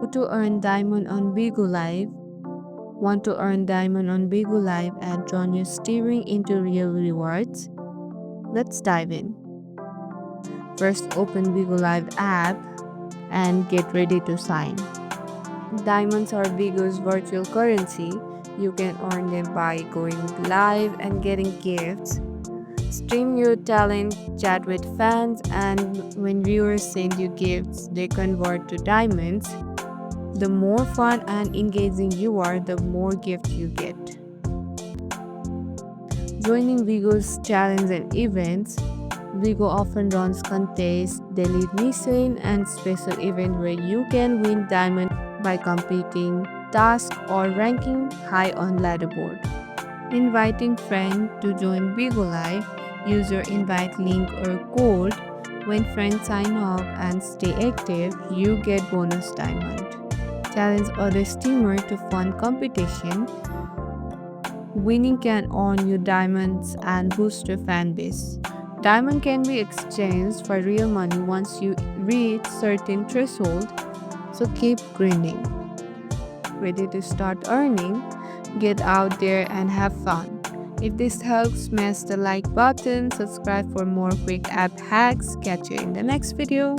How to earn diamond on Bigo Live. Want to earn diamond on Bigo Live and turn your steering into real rewards? Let's dive in. First, open Bigo Live app and get ready to sign. Diamonds are Bigo's virtual currency. You can earn them by going live and getting gifts. Stream your talent, chat with fans, and when viewers send you gifts, they convert to diamonds. The more fun and engaging you are, the more gifts you get. Joining Bigo's challenge and events. Bigo often runs contests, daily mission, and special events where you can win diamond by completing tasks or ranking high on leaderboard. Inviting friends to join Bigo Live. Use your invite link or code. When friends sign up and stay active, you get bonus diamond. Challenge other streamers to fun competition. Winning can earn you diamonds and boost your fan base. Diamond can be exchanged for real money once you reach certain threshold, so keep grinding. Ready to start earning? Get out there and have fun. If this helps, smash the like button, subscribe for more quick app hacks. Catch you in the next video.